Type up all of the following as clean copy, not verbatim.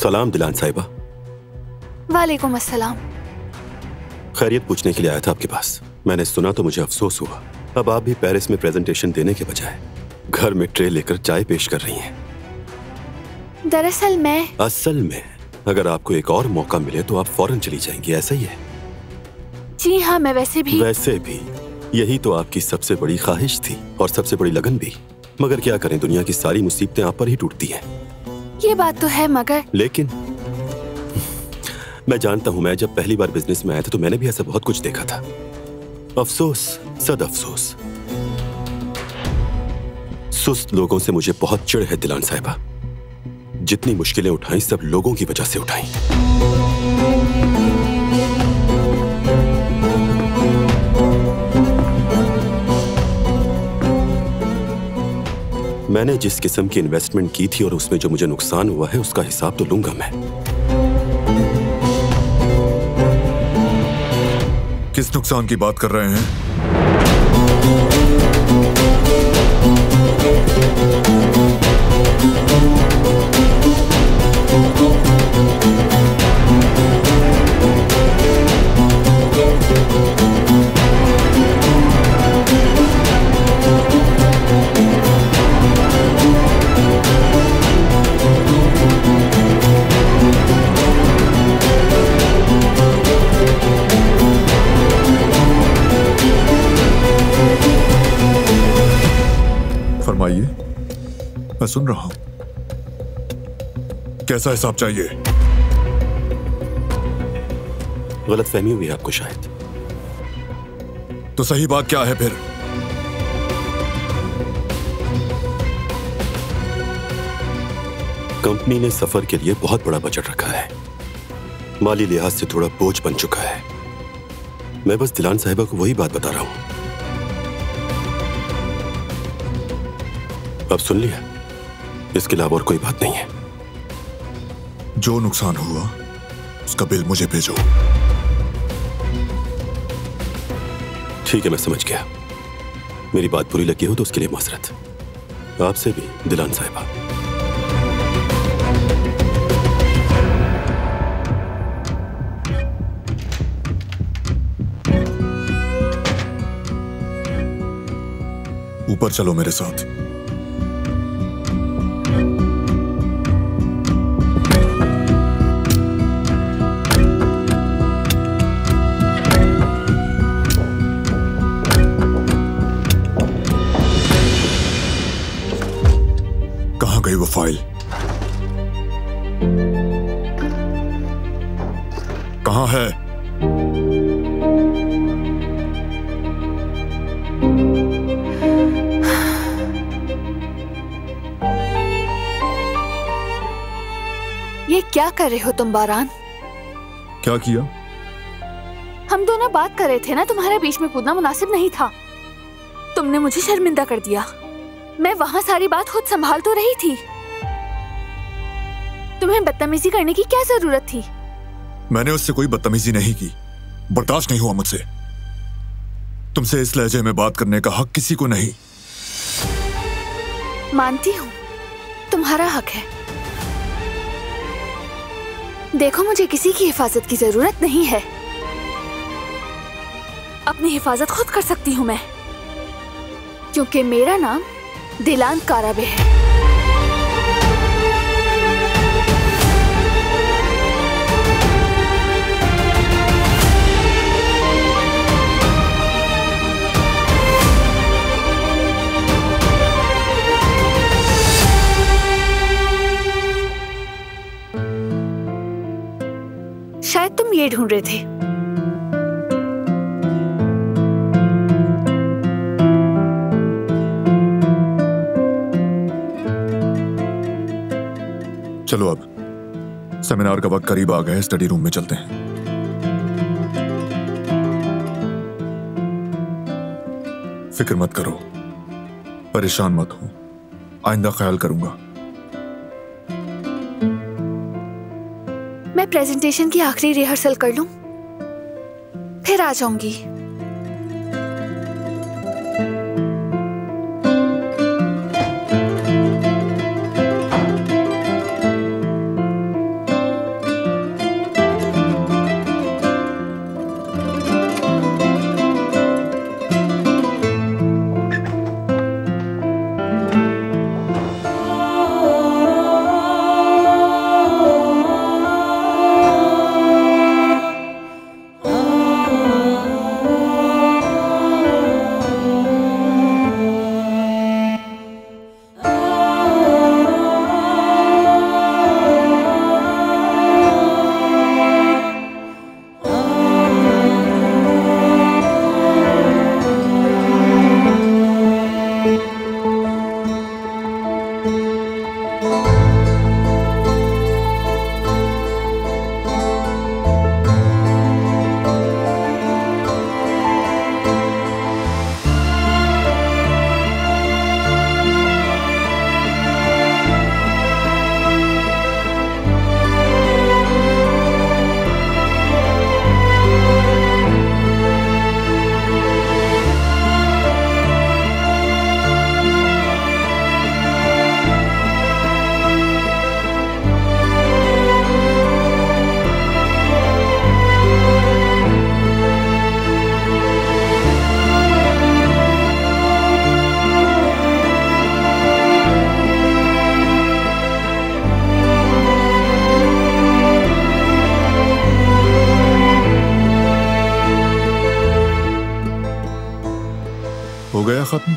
सलाम दिलान साहिबा। वालेकुम अस्सलाम। खैरियत पूछने के लिए आया था आपके पास। मैंने सुना तो मुझे अफसोस हुआ, अब आप भी पेरिस में प्रेजेंटेशन देने के बजाय घर में ट्रे लेकर चाय पेश कर रही हैं। दरअसल मैं असल में अगर आपको एक और मौका मिले तो आप फौरन चली जाएंगी, ऐसा ही है? जी हाँ, मैं वैसे भी यही तो आपकी सबसे बड़ी ख्वाहिश थी और सबसे बड़ी लगन भी। मगर क्या करें, दुनिया की सारी मुसीबतें आप पर ही टूटती हैं। ये बात तो है, मगर लेकिन मैं जानता हूं, मैं जब पहली बार बिजनेस में आया था तो मैंने भी ऐसा बहुत कुछ देखा था। अफसोस, सद अफसोस, सुस्त लोगों से मुझे बहुत चिढ़ है दिलान साहिबा। जितनी मुश्किलें उठाई सब लोगों की वजह से उठाई। मैंने जिस किस्म की इन्वेस्टमेंट की थी और उसमें जो मुझे नुकसान हुआ है उसका हिसाब तो लूंगा मैं। किस नुकसान की बात कर रहे हैं? फरमाइए, मैं सुन रहा हूं। कैसा हिसाब चाहिए? गलतफहमी हुई आपको शायद। तो सही बात क्या है फिर? कंपनी ने सफर के लिए बहुत बड़ा बजट रखा है। माली लिहाज से थोड़ा बोझ बन चुका है। मैं बस दिलान साहिबा को वही बात बता रहा हूं। अब सुन लिया, इसके अलावा और कोई बात नहीं है। जो नुकसान हुआ उसका बिल मुझे भेजो। ठीक है, मैं समझ गया। मेरी बात बुरी लगी हो तो उसके लिए माजरत। आपसे भी दिलान साहिबा। ऊपर चलो मेरे साथ। कहां गई वो फाइल? कहां है? ये क्या कर रहे हो तुम बारान? क्या किया? हम दोनों बात कर रहे थे ना, तुम्हारे बीच में कूदना मुनासिब नहीं था। तुमने मुझे शर्मिंदा कर दिया। मैं वहां सारी बात खुद संभाल तो रही थी। तुम्हें बदतमीजी करने की क्या जरूरत थी? मैंने उससे कोई बदतमीजी नहीं की। बर्दाश्त नहीं हुआ मुझसे। तुमसे इस लहजे में बात करने का हक किसी को नहीं। मानती हूँ, तुम्हारा हक है। देखो, मुझे किसी की हिफाजत की जरूरत नहीं है। अपनी हिफाजत खुद कर सकती हूँ मैं, क्योंकि मेरा नाम दिलान काराबे है। शायद तुम ये ढूंढ रहे थे। चलो अब सेमिनार का वक्त करीब आ गया है, स्टडी रूम में चलते हैं। फिक्र मत करो, परेशान मत हो, आइंदा ख्याल करूंगा। मैं प्रेजेंटेशन की आखिरी रिहर्सल कर लूं, फिर आ जाऊंगी। खातून?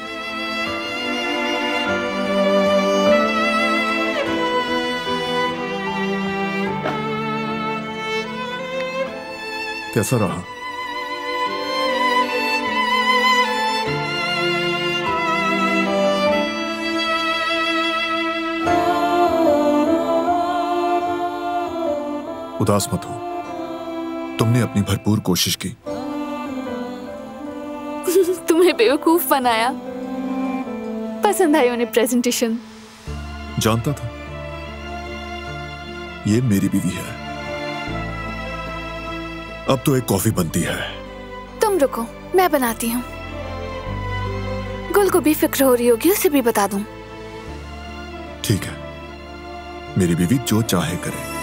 कैसा रहा? उदास मत हो, तुमने अपनी भरपूर कोशिश की। तुम्हें बेवकूफ बनाया। पसंद आई उन्हें प्रेजेंटेशन। जानता था, ये मेरी बीवी है। अब तो एक कॉफी बनती है। तुम रुको, मैं बनाती हूँ। गुल को भी फिक्र हो रही होगी, उसे भी बता दूं। ठीक है, मेरी बीवी जो चाहे करे।